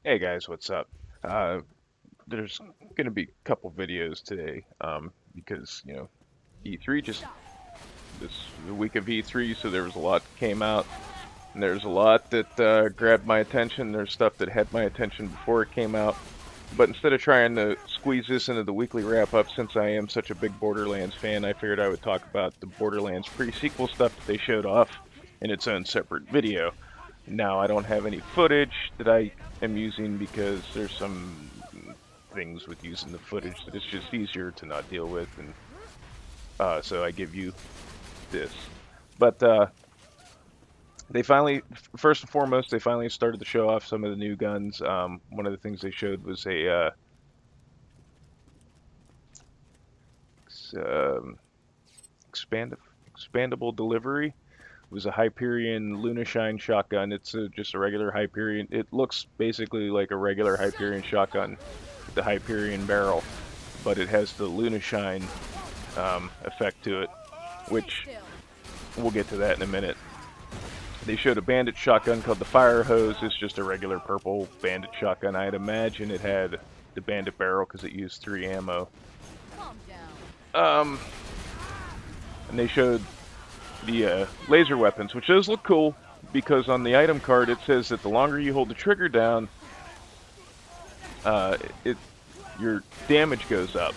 Hey guys, what's up? Uh, there's going to be a couple videos today because E3 just this the week of E3, so there was a lot that came out, and there's a lot that grabbed my attention. There's stuff that had my attention before it came out, but instead of trying to squeeze this into the weekly wrap up, since I am such a big Borderlands fan, I figured I would talk about the Borderlands pre-sequel stuff that they showed off in its own separate video. Now, I don't have any footage that I am using because there's some things with using the footage that it's just easier to not deal with, and so I give you this. But they finally, first and foremost, they finally started to show off some of the new guns. One of the things they showed was a expand expandable delivery. It was a Hyperion Lunashine shotgun. It's just a regular Hyperion. It looks basically like a regular Hyperion shotgun with the Hyperion barrel, but it has the Lunashine effect to it, which we'll get to that in a minute. They showed a bandit shotgun called the Fire Hose. It's just a regular purple bandit shotgun. I'd imagine it had the bandit barrel because it used 3 ammo. And they showed the laser weapons, which does look cool because on the item card it says that the longer you hold the trigger down, your damage goes up.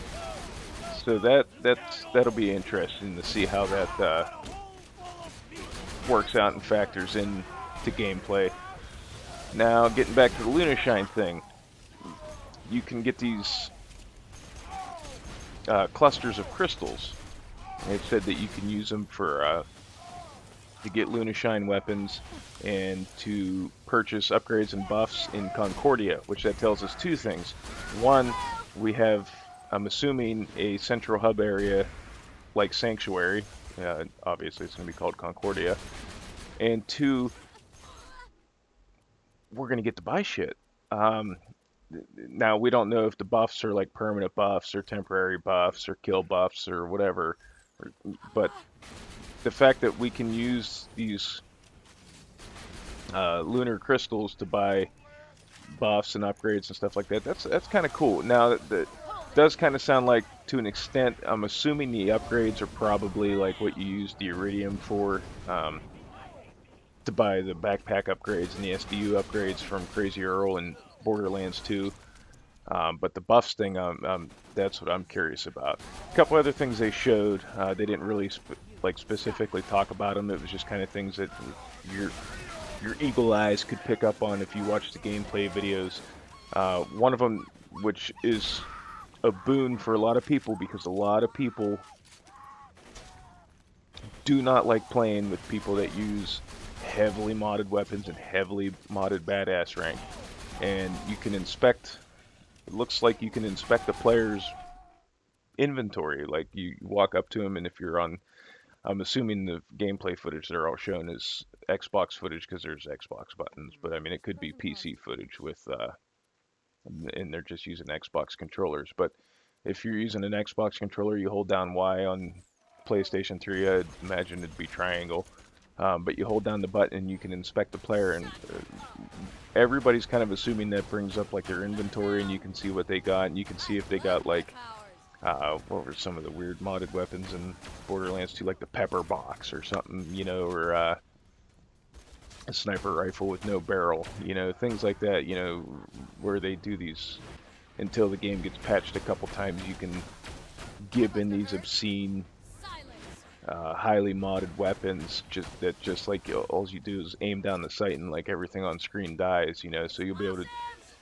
So that'll be interesting to see how that works out and factors in to gameplay. Now, getting back to the Lunashine thing, you can get these clusters of crystals. It said that you can use them for to get Lunashine weapons and to purchase upgrades and buffs in Concordia, which that tells us two things. One, we have, I'm assuming, a central hub area like Sanctuary. Obviously, it's going to be called Concordia. And two, we're going to get to buy shit. Now, we don't know if the buffs are like permanent buffs or temporary buffs or kill buffs or whatever, but the fact that we can use these lunar crystals to buy buffs and upgrades and stuff like that, that's kind of cool. Now, that does kind of sound like, to an extent, I'm assuming the upgrades are probably like what you use the Iridium for, to buy the backpack upgrades and the SDU upgrades from Crazy Earl and Borderlands 2. But the buffs thing, that's what I'm curious about. A couple other things they showed, they didn't really specifically talk about them. It was just kind of things that your eagle eyes could pick up on if you watch the gameplay videos. One of them, which is a boon for a lot of people, because a lot of people do not like playing with people that use heavily modded weapons and heavily modded badass rank. And you can inspect, it looks like you can inspect the player's inventory. Like, you walk up to him, and if you're on, I'm assuming the gameplay footage they're all shown is Xbox footage because there's Xbox buttons, but I mean, it could be PC footage with, and they're just using Xbox controllers. But if you're using an Xbox controller, you hold down Y. On PlayStation 3, I'd imagine it'd be triangle. But you hold down the button and you can inspect the player, and everybody's kind of assuming that brings up like their inventory, and you can see what they got, and you can see if they got like, what were some of the weird modded weapons in Borderlands 2, like the pepper box or something, you know, or a sniper rifle with no barrel, you know, things like that, you know, where they do these until the game gets patched a couple times. You can give in these obscene highly modded weapons, just like all you do is aim down the sight and like everything on screen dies, you know. So you'll be able to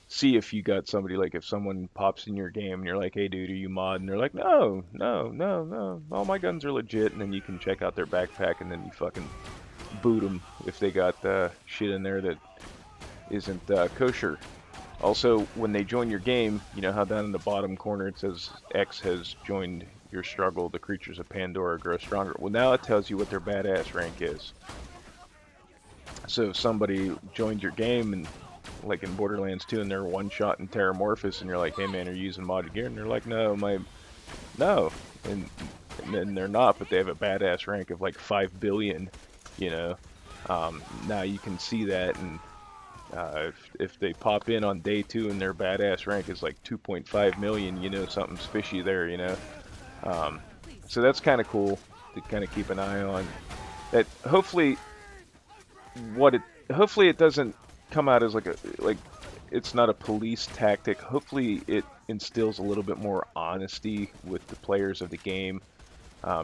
see if you got somebody, like if someone pops in your game and you're like, hey dude, are you mod? And they're like, no, all my guns are legit. And then you can check out their backpack, and then you fucking boot them if they got shit in there that isn't kosher. Also, when they join your game, you know how down in the bottom corner it says X has joined your struggle, the creatures of Pandora grow stronger. Well, now it tells you what their badass rank is. So if somebody joins your game, and like in Borderlands 2, and they're one-shot in Terramorphous, and you're like, hey man, are you using modded gear? And they're like, no. And then they're not, but they have a badass rank of like 5 billion, you know. Now you can see that, and If they pop in on day 2 and their badass rank is like 2.5 million, you know something's fishy there, you know. Um, so that's kind of cool to kind of keep an eye on. That hopefully what it hopefully it doesn't come out as like it's not a police tactic. Hopefully it instills a little bit more honesty with the players of the game.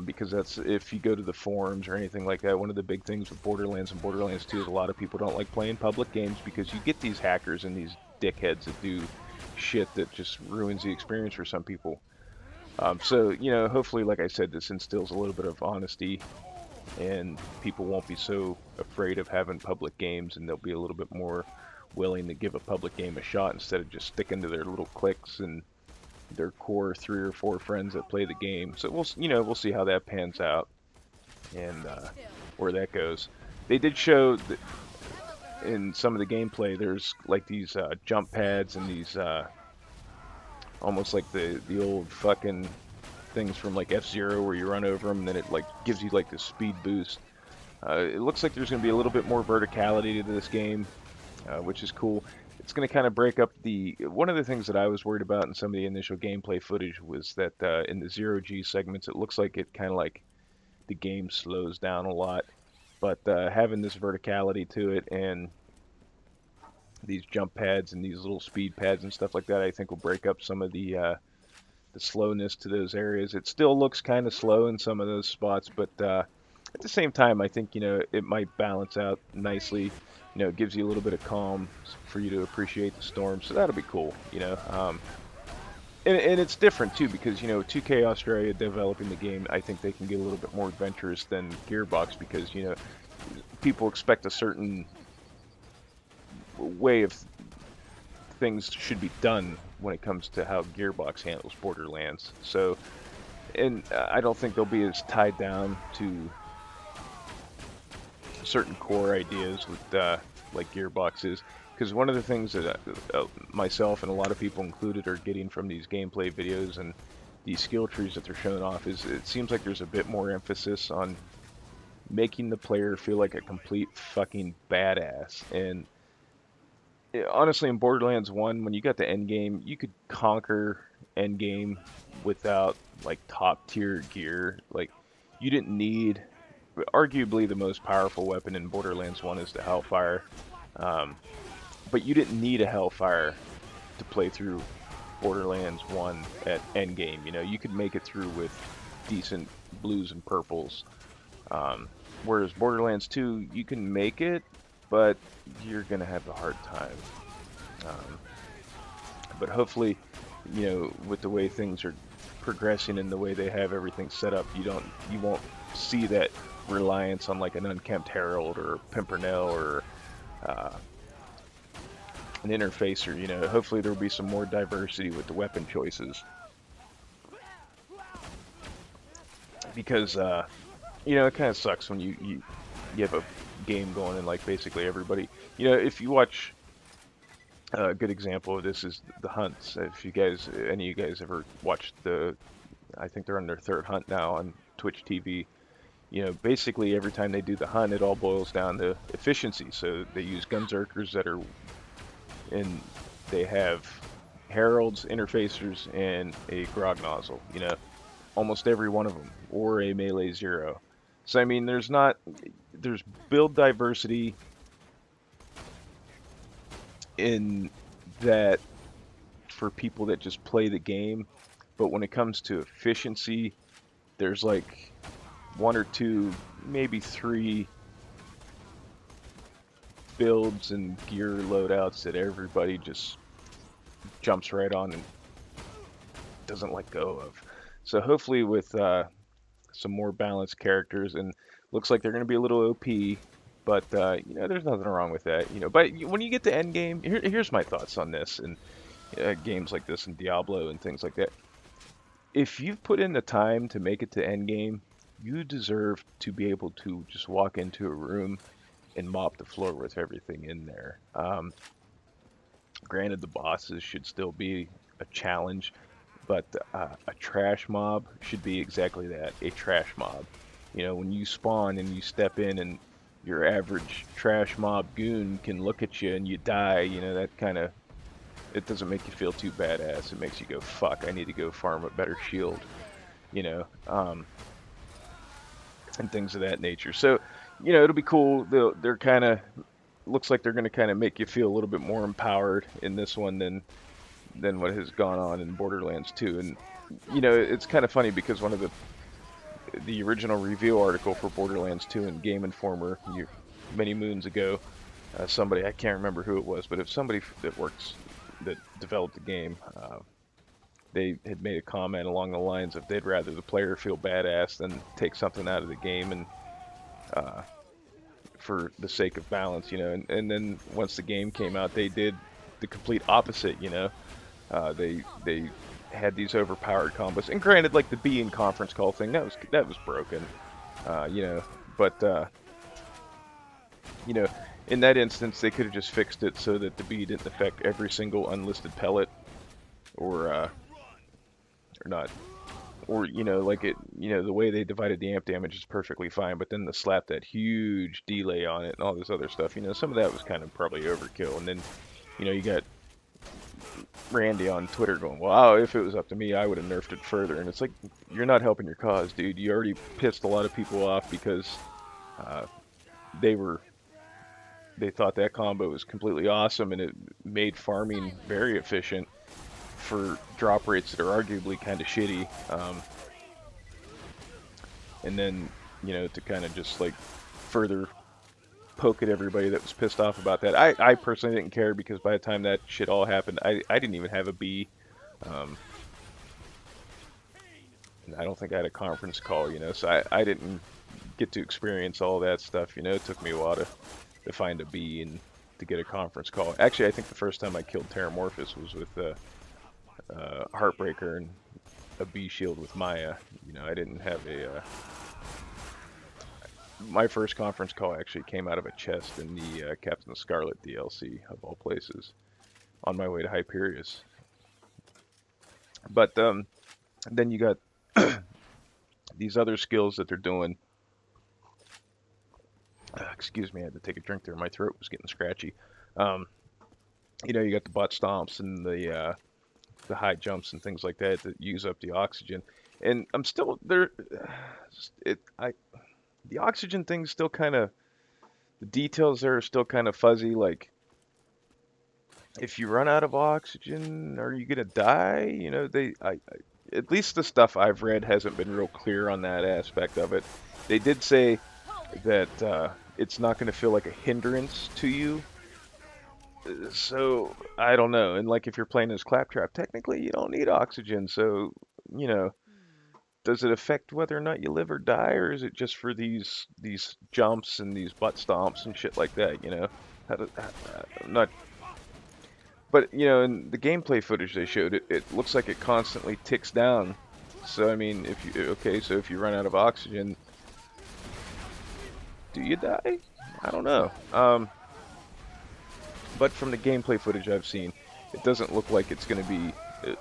Because that's if you go to the forums or anything like that, one of the big things with Borderlands and Borderlands 2 is a lot of people don't like playing public games because you get these hackers and these dickheads that do shit that just ruins the experience for some people. So, you know, hopefully, like I said, this instills a little bit of honesty and people won't be so afraid of having public games and they'll be a little bit more willing to give a public game a shot instead of just sticking to their little cliques and their core 3 or 4 friends that play the game. So we'll see how that pans out and where that goes. They did show that in some of the gameplay there's like these jump pads and these almost like the old fucking things from like F-Zero where you run over them and then it like gives you like this speed boost. It looks like there's going to be a little bit more verticality to this game, which is cool. It's going to kind of break up one of the things that I was worried about in some of the initial gameplay footage was that in the 0G segments it looks like it kind of like the game slows down a lot, but having this verticality to it and these jump pads and these little speed pads and stuff like that I think will break up some of the slowness to those areas. It still looks kind of slow in some of those spots, but at the same time, I think, you know, it might balance out nicely. You know, it gives you a little bit of calm for you to appreciate the storm, so that'll be cool, you know. And it's different, too, because, you know, 2K Australia developing the game, I think they can get a little bit more adventurous than Gearbox because, you know, people expect a certain way of things should be done when it comes to how Gearbox handles Borderlands. So, and I don't think they'll be as tied down to certain core ideas with like Gearbox is. Because one of the things that myself and a lot of people included are getting from these gameplay videos and these skill trees that they're showing off is it seems like there's a bit more emphasis on making the player feel like a complete fucking badass. And honestly, in Borderlands 1, when you got the end game, you could conquer end game without like top tier gear. Like you didn't need, arguably the most powerful weapon in Borderlands 1 is the Hellfire. But you didn't need a Hellfire to play through Borderlands 1 at endgame. You know, you could make it through with decent blues and purples. Whereas Borderlands 2, you can make it, but you're going to have a hard time. But hopefully, you know, with the way things are progressing and the way they have everything set up, you won't see that reliance on like an unkempt Herald or Pimpernel or an interfacer. You know, hopefully there'll be some more diversity with the weapon choices. Because, you know, it kind of sucks when you have a game going and like basically everybody, you know, if you watch, a good example of this is the hunts. If you guys, any of you guys ever watched I think they're on their 3rd hunt now on Twitch TV. You know, basically every time they do the hunt, it all boils down to efficiency. So they use gunzerkers that are, and they have heralds, interfacers, and a grog nozzle. You know, almost every one of them, or a melee 0. So I mean, there's build diversity in that for people that just play the game, but when it comes to efficiency, there's like 1 or 2, maybe 3 builds and gear loadouts that everybody just jumps right on and doesn't let go of. So hopefully with some more balanced characters, and looks like they're going to be a little OP, but you know, there's nothing wrong with that. You know, but when you get to end game, here's my thoughts on this and games like this and Diablo and things like that. If you've put in the time to make it to end game, you deserve to be able to just walk into a room and mop the floor with everything in there. Granted, the bosses should still be a challenge, but a trash mob should be exactly that, a trash mob. You know, when you spawn and you step in and your average trash mob goon can look at you and you die, you know, that kind of, it doesn't make you feel too badass. It makes you go, fuck, I need to go farm a better shield, you know, and things of that nature. So, you know, it'll be cool. They're kind of, looks like they're going to kind of make you feel a little bit more empowered in this one than what has gone on in Borderlands 2. And, you know, it's kind of funny because one of the original review article for Borderlands 2 in Game Informer many moons ago, somebody, I can't remember who it was, but if somebody that developed the game, they had made a comment along the lines of they'd rather the player feel badass than take something out of the game, and for the sake of balance, you know. And then once the game came out, they did the complete opposite, you know. They had these overpowered combos, and granted, like the B in conference call thing, that was broken, you know. But you know, in that instance, they could have just fixed it so that the B didn't affect every single unlisted pellet, or not, or you know, like it, you know, the way they divided the amp damage is perfectly fine, but then to slap that huge delay on it and all this other stuff, you know, some of that was kind of probably overkill. And then, you know, you got Randy on Twitter going, wow, if it was up to me, I would have nerfed it further. And it's like, you're not helping your cause, dude. You already pissed a lot of people off because they thought that combo was completely awesome, and it made farming very efficient for drop rates that are arguably kind of shitty. And then, you know, to kind of just like further poke at everybody that was pissed off about that. I personally didn't care, because by the time that shit all happened, I didn't even have a B. And I don't think I had a conference call, you know, so I didn't get to experience all that stuff, you know. It took me a while to find a B and to get a conference call. Actually, I think the first time I killed Terramorphous was with Heartbreaker and a B shield with Maya. You know, I didn't have a... my first conference call actually came out of a chest in the Captain Scarlet DLC, of all places, on my way to Hyperius. But then you got these other skills that they're doing. Excuse me, I had to take a drink there. My throat was getting scratchy. You know, you got the butt stomps and the high jumps and things like that that use up the oxygen. And I'm still there. The oxygen thing's still kind of, the details there are still kind of fuzzy. Like, if you run out of oxygen, are you gonna die? You know, at least the stuff I've read hasn't been real clear on that aspect of it. They did say that it's not going to feel like a hindrance to you. So, I don't know. And like, if you're playing as Claptrap, technically you don't need oxygen. So, you know, does it affect whether or not you live or die, or is it just for these jumps and these butt stomps and shit like that, you know? I'm not... But, you know, in the gameplay footage they showed, it looks like it constantly ticks down. So, I mean, so if you run out of oxygen, do you die? I don't know. But from the gameplay footage I've seen, it doesn't look like it's going to be...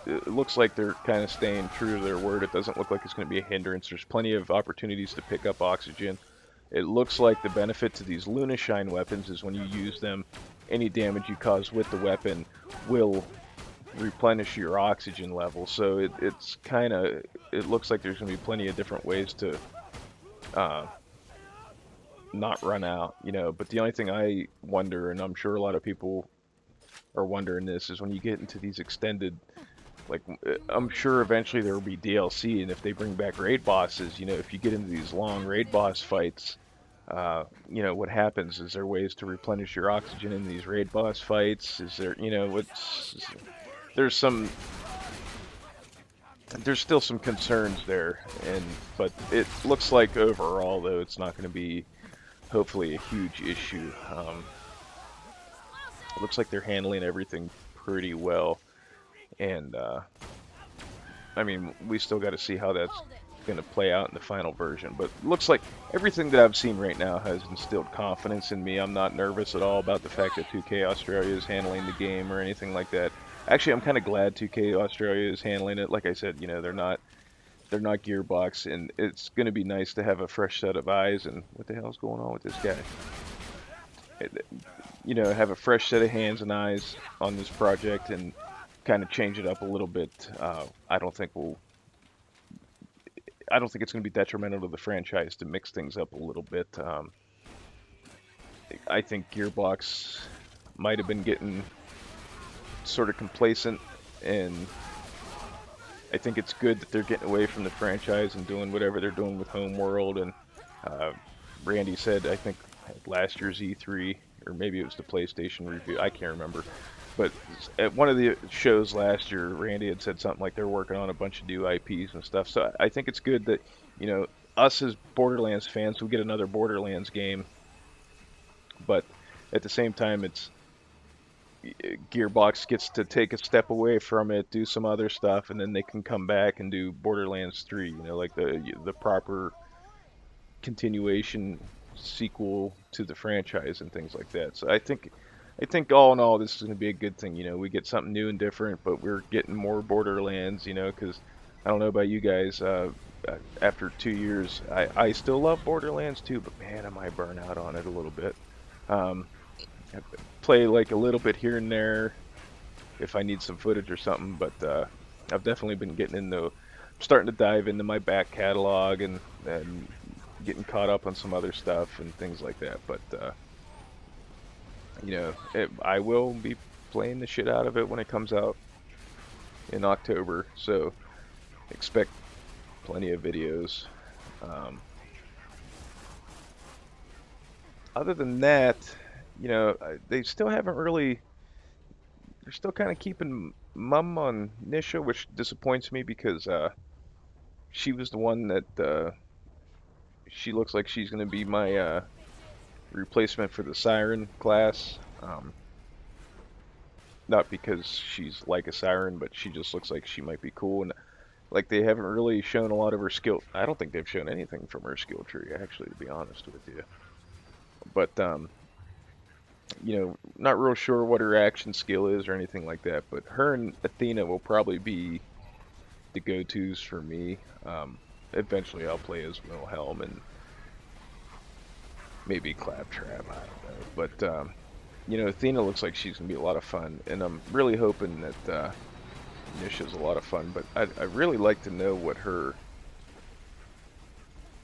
It looks like they're kind of staying true to their word. It doesn't look like it's going to be a hindrance. There's plenty of opportunities to pick up oxygen. It looks like the benefit to these Lunashine weapons is when you use them, any damage you cause with the weapon will replenish your oxygen level. So it's kind of... It looks like there's going to be plenty of different ways to not run out, you know. But the only thing I wonder, and I'm sure a lot of people are wondering this, is when you get into these extended, like, I'm sure eventually there will be DLC, and if they bring back raid bosses, you know, if you get into these long raid boss fights, you know, what happens? Is there ways to replenish your oxygen in these raid boss fights? Is there, you know, there's still some concerns there, but it looks like overall, though, it's not going to be, hopefully, a huge issue. It looks like they're handling everything pretty well, and I mean, we still got to see how that's going to play out in the final version, but it looks like everything that I've seen right now has instilled confidence in me. I'm not nervous at all about the fact that 2K Australia is handling the game or anything like that. Actually, I'm kind of glad 2K Australia is handling it. Like I said, you know, they're not they're not Gearbox, and it's going to be nice to have a fresh set of eyes. And what the hell's going on with this guy? You know, have a fresh set of hands and eyes on this project and kind of change it up a little bit. I don't think it's going to be detrimental to the franchise to mix things up a little bit. I think Gearbox might have been getting sort of complacent, and I think it's good that they're getting away from the franchise and doing whatever they're doing with Homeworld. And uh, Randy said, I think last year's E3, or maybe it was the PlayStation review, I can't remember. But at one of the shows last year, Randy had said something like they're working on a bunch of new IPs and stuff. So I think it's good that, you know, us as Borderlands fans, we get another Borderlands game. But at the same time, it's Gearbox gets to take a step away from it, do some other stuff, and then they can come back and do Borderlands 3. You know, like the proper continuation sequel to the franchise and things like that. So I think all in all, this is going to be a good thing. You know, we get something new and different, but we're getting more Borderlands. You know, because I don't know about you guys. After 2 years, I still love Borderlands 2, but man, am I burnt out on it a little bit. I play like a little bit here and there if I need some footage or something, but I've definitely been getting into, starting to dive into my back catalog and getting caught up on some other stuff and things like that. But you know, I will be playing the shit out of it when it comes out in October, so expect plenty of videos. Other than that, you know, they still haven't really. They're still kind of keeping mum on Nisha, which disappoints me because she was the one that she looks like she's going to be my replacement for the Siren class. Not because she's like a Siren, but she just looks like she might be cool. And like they haven't really shown a lot of her skill. I don't think they've shown anything from her skill tree, actually, to be honest with you. But you know, not real sure what her action skill is or anything like that. But her and Athena will probably be the go-tos for me. Eventually, I'll play as Wilhelm and maybe Claptrap. I don't know, but you know, Athena looks like she's gonna be a lot of fun, and I'm really hoping that Nisha's a lot of fun. But I really like to know what her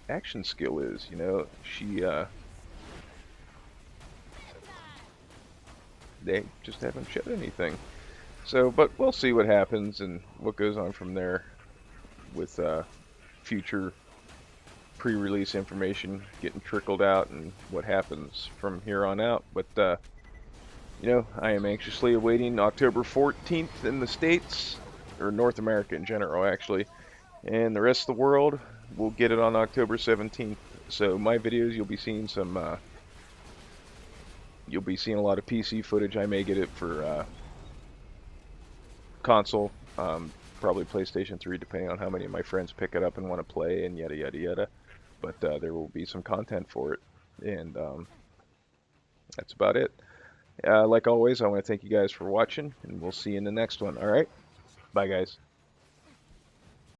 action skill is. You know, they just haven't showed anything. So, but we'll see what happens and what goes on from there with future pre-release information getting trickled out and what happens from here on out. But you know, I am anxiously awaiting October 14th in the States, or North America in general, actually, and the rest of the world will get it on October 17th. So my videos, you'll be seeing some. You'll be seeing a lot of PC footage. I may get it for console, probably PlayStation 3, depending on how many of my friends pick it up and want to play, and yada yada yada. But there will be some content for it, and that's about it. Like always, I want to thank you guys for watching, and we'll see you in the next one. All right, bye guys.